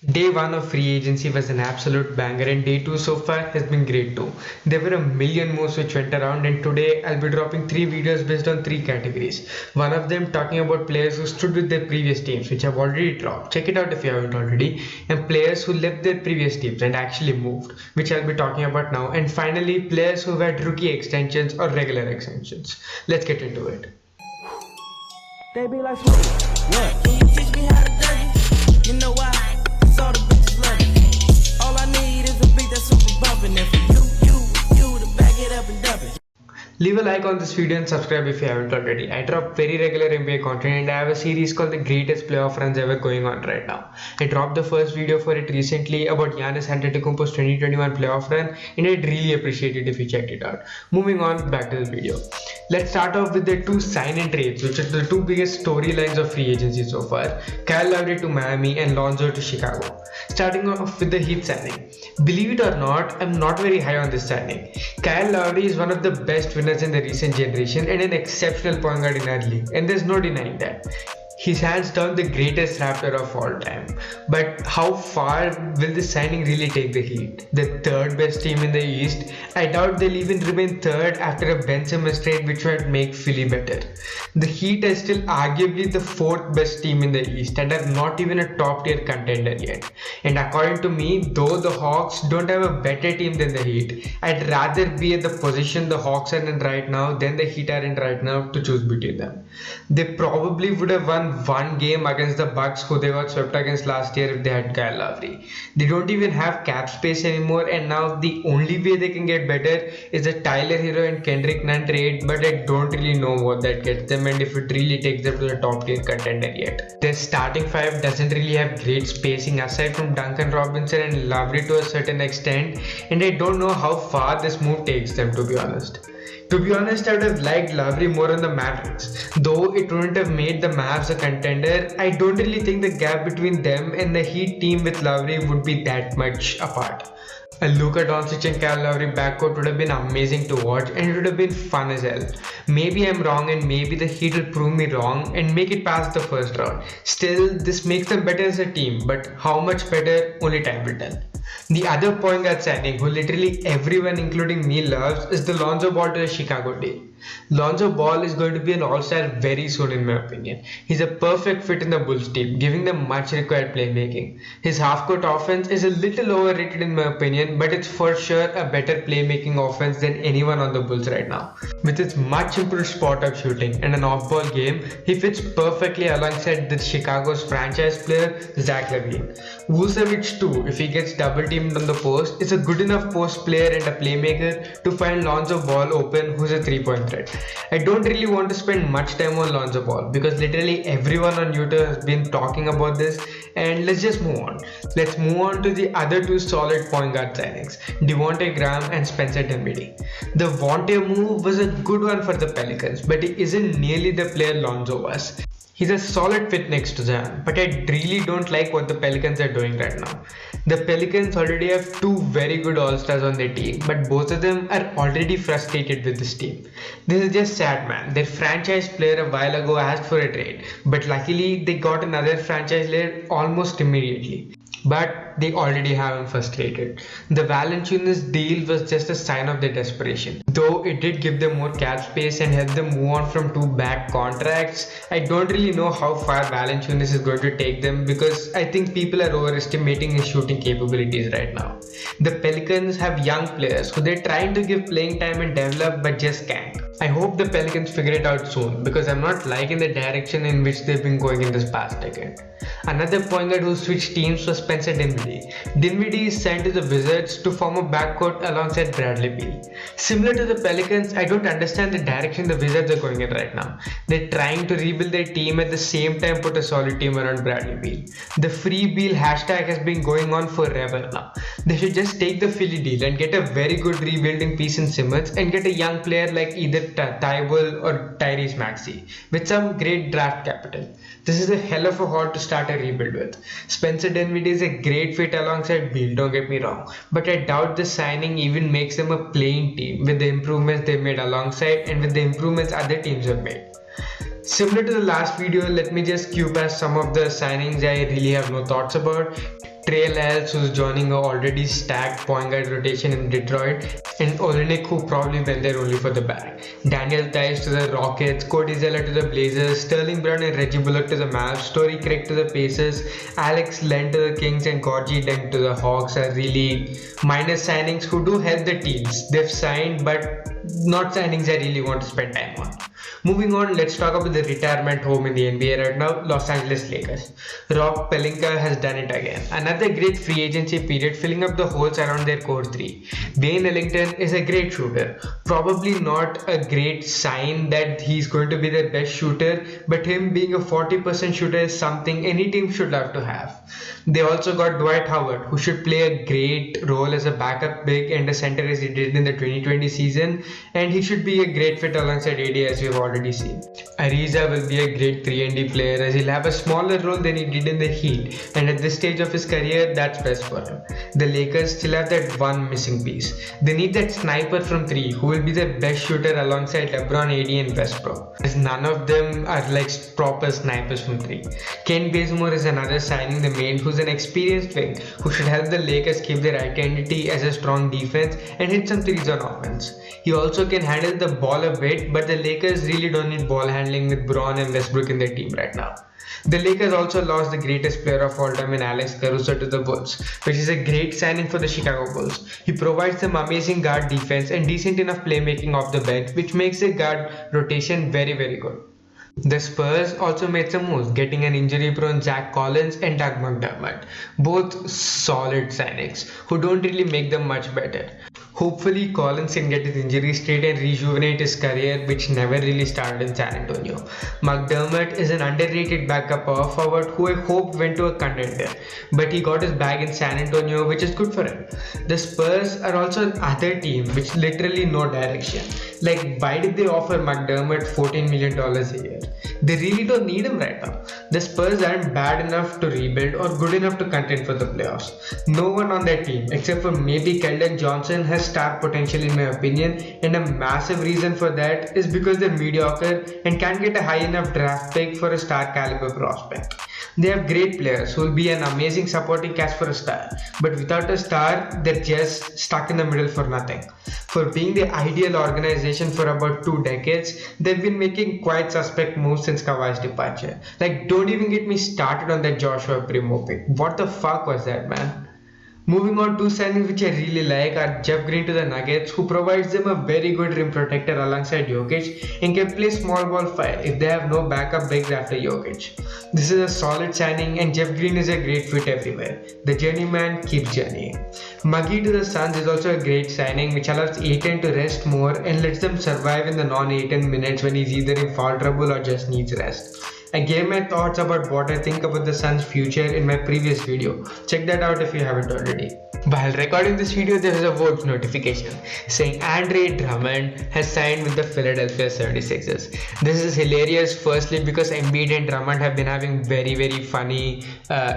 Day 1 of free agency was an absolute banger, and day 2 so far has been great too. There were a million moves which went around, and today I'll be dropping 3 videos based on 3 categories. One of them talking about players who stood with their previous teams, which I've already dropped. Check it out if you haven't already. And players who left their previous teams and actually moved, which I'll be talking about now. And finally, players who had rookie extensions or regular extensions. Let's get into it. They be like, yeah. Can you teach me how to dirty? You know why? Cause all the bitches love it. All I need is a beat that's super bumpin'. And for you to back it up and dump it. Leave a like on this video and subscribe if you haven't already. I drop very regular NBA content and I have a series called the greatest playoff runs ever going on right now. I dropped the first video for it recently about Giannis Antetokounmpo's 2021 playoff run, and I'd really appreciate it if you checked it out. Moving on, back to the video. Let's start off with the two sign-in trades, which are the two biggest storylines of free agency so far. Kyle Lowry to Miami and Lonzo to Chicago. Starting off with the Heat signing. Believe it or not, I'm not very high on this signing. Kyle Lowry is one of the best winners in the recent generation and an exceptional point guard in our league, and there's no denying that. He's hands down the greatest Raptor of all time. But how far will this signing really take the Heat? The third best team in the East? I doubt they'll even remain third after a Ben Simmons trade, which might make Philly better. The Heat are still arguably the fourth best team in the East and are not even a top tier contender yet. And according to me, though the Hawks don't have a better team than the Heat, I'd rather be at the position the Hawks are in right now than the Heat are in right now to choose between them. They probably would have won one game against the Bucks, who they got swept against last year, if they had Kyle Lowry. They don't even have cap space anymore, and now the only way they can get better is a Tyler Hero and Kendrick Nunn trade, but I don't really know what that gets them and if it really takes them to the top tier contender yet. Their starting five doesn't really have great spacing aside from Duncan Robinson and Lowry to a certain extent, and I don't know how far this move takes them, to be honest. To be honest, I would have liked Lowry more on the Mavericks. Though it wouldn't have made the Mavs a contender, I don't really think the gap between them and the Heat team with Lowry would be that much apart. A Luka Doncic and Kyle Lowry backcourt would have been amazing to watch, and it would have been fun as hell. Maybe I'm wrong and maybe the Heat will prove me wrong and make it past the first round. Still, this makes them better as a team, but how much better, only time will tell. The other point guard signing, who literally everyone including me loves, is the Lonzo Ball to the Chicago deal. Lonzo Ball is going to be an all-star very soon in my opinion. He's a perfect fit in the Bulls team, giving them much required playmaking. His half-court offense is a little overrated in my opinion, but it's for sure a better playmaking offense than anyone on the Bulls right now. With its much improved spot-up shooting and an off-ball game, he fits perfectly alongside the Chicago's franchise player Zach LaVine. Vucevic too, if he gets double-teamed on the post, is a good enough post player and a playmaker to find Lonzo Ball open, who's a three-point threat. I don't really want to spend much time on Lonzo Ball because literally everyone on YouTube has been talking about this, and let's just move on. Let's move on to the other two solid point guard signings, Devonte Graham and Spencer Dinwiddie. The Devonte move was a good one for the Pelicans, but he isn't nearly the player Lonzo was. He's a solid fit next to Zion, but I really don't like what the Pelicans are doing right now. The Pelicans already have two very good All-Stars on their team, but both of them are already frustrated with this team. This is just sad, man. Their franchise player a while ago asked for a trade, but luckily they got another franchise player almost immediately. But they already have him frustrated. The Valanciunas deal was just a sign of their desperation. Though it did give them more cap space and help them move on from two bad contracts, I don't really know how far Valanciunas is going to take them because I think people are overestimating his shooting capabilities right now. The Pelicans have young players who they're trying to give playing time and develop but just can't. I hope the Pelicans figure it out soon because I'm not liking the direction in which they've been going in this past decade. Another point guard who switched teams was Spencer Dinwiddie. Dinwiddie is sent to the Wizards to form a backcourt alongside Bradley Beal. Similar to the Pelicans, I don't understand the direction the Wizards are going in right now. They're trying to rebuild their team at the same time put a solid team around Bradley Beal. The free Beal hashtag has been going on forever now. They should just take the Philly deal and get a very good rebuilding piece in Simmons and get a young player like either Tybal or Tyrese Maxey with some great draft capital. This is a hell of a haul to start a rebuild with. Spencer Dinwiddie is a great fit alongside Beal, don't get me wrong, but I doubt the signing even makes them a playing team with the improvements they made alongside and with the improvements other teams have made. Similar to the last video, let me just cue past some of the signings I really have no thoughts about. Trey Lyles, who's joining a already stacked point guard rotation in Detroit, and Olenek, who probably went there only for the bag. Daniel Tice to the Rockets, Cody Zeller to the Blazers, Sterling Brown and Reggie Bullock to the Mavs, Torrey Craig to the Pacers, Alex Len to the Kings, and Gorgie Deng to the Hawks are really minor signings who do help the teams. They've signed, but not signings I really want to spend time on. Moving on, let's talk about the retirement home in the NBA right now, Los Angeles Lakers. Rob Pelinka has done it again. Another great free agency period, filling up the holes around their core three. Wayne Ellington is a great shooter. Probably not a great sign that he's going to be their best shooter, but him being a 40% shooter is something any team should love to have. They also got Dwight Howard, who should play a great role as a backup big and a center as he did in the 2020 season, and he should be a great fit alongside AD as we've already seen. Ariza will be a great 3-and-D player as he'll have a smaller role than he did in the Heat, and at this stage of his career, that's best for him. The Lakers still have that one missing piece. They need that sniper from 3 who will be their best shooter alongside LeBron, AD and Westbrook, as none of them are like proper snipers from 3. Ken Basemore is another signing they made, who's an experienced wing who should help the Lakers keep their identity as a strong defense and hit some threes on offense. He also can handle the ball a bit, but the Lakers really don't need ball handling with Braun and Westbrook in their team right now. The Lakers also lost the greatest player of all time in Alex Caruso to the Bulls, which is a great signing for the Chicago Bulls. He provides them amazing guard defense and decent enough playmaking off the bench, which makes their guard rotation very, very good. The Spurs also made some moves, getting an injury-prone Zach Collins and Doug Mcdermott, both solid signings, who don't really make them much better. Hopefully Collins can get his injury straight and rejuvenate his career, which never really started in San Antonio. Mcdermott is an underrated backup power forward who I hope went to a contender, but he got his bag in San Antonio, which is good for him. The Spurs are also another team which literally no direction. Like, why did they offer Mcdermott $14 million a year? They really don't need him right now. The Spurs aren't bad enough to rebuild or good enough to contend for the playoffs. No one on that team, except for maybe Keldon Johnson, has star potential in my opinion, and a massive reason for that is because they're mediocre and can't get a high enough draft pick for a star caliber prospect. They have great players who will be an amazing supporting cast for a star, but without a star, they're just stuck in the middle for nothing. For being the ideal organization for about 2 decades, they've been making quite suspect moves since Kawhi's departure. Like, don't even get me started on that Joshua Primo pick. What the fuck was that, man? Moving on, 2 signings which I really like are Jeff Green to the Nuggets, who provides them a very good rim protector alongside Jokic and can play small ball 5 if they have no backup bigs after Jokic. This is a solid signing and Jeff Green is a great fit everywhere. The journeyman keeps journeying. Muggy to the Suns is also a great signing which allows Ayton to rest more and lets them survive in the non-Ayton minutes when he's either in foul trouble or just needs rest. I gave my thoughts about what I think about the Suns' future in my previous video. Check that out if you haven't already. While recording this video, there is a vote notification saying Andre Drummond has signed with the Philadelphia 76ers. This is hilarious, firstly because Embiid and Drummond have been having very funny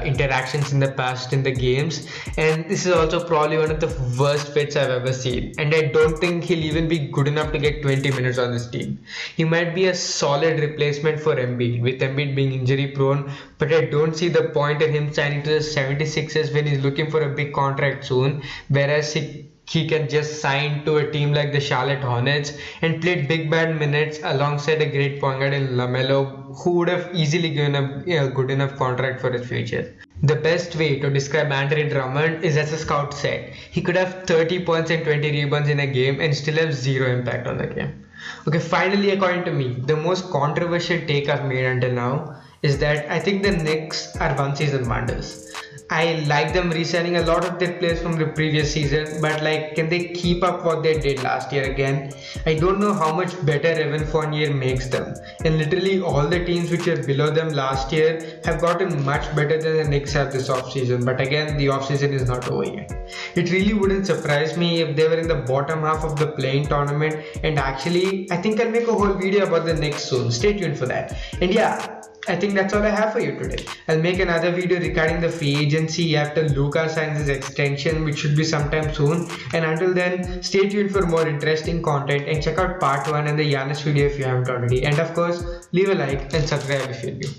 interactions in the past in the games, and this is also probably one of the worst fits I've ever seen, and I don't think he'll even be good enough to get 20 minutes on this team. He might be a solid replacement for Embiid, with Embiid being injury prone, but I don't see the point in him signing to the 76ers when he's looking for a big contract soon, whereas he can just sign to a team like the Charlotte Hornets and played big bad minutes alongside a great point guard in LaMelo, who would have easily given a good enough contract for his future. The best way to describe Andre Drummond is as a scout said, he could have 30 points and 20 rebounds in a game and still have zero impact on the game. Okay, finally, according to me, the most controversial take I've made until now is that I think the Knicks are one-season wonders. I like them re-signing a lot of their players from the previous season, but like, can they keep up what they did last year again? I don't know how much better Evan Fournier makes them, and literally all the teams which were below them last year have gotten much better than the Knicks have this offseason, but again, the offseason is not over yet. It really wouldn't surprise me if they were in the bottom half of the play-in tournament, and actually, I think I'll make a whole video about the Knicks soon. Stay tuned for that. And yeah, I think that's all I have for you today. I'll make another video regarding the free agency after Luka signs his extension, which should be sometime soon. And until then, stay tuned for more interesting content and check out part 1 and the Giannis video if you haven't already. And of course, leave a like and subscribe if you're new.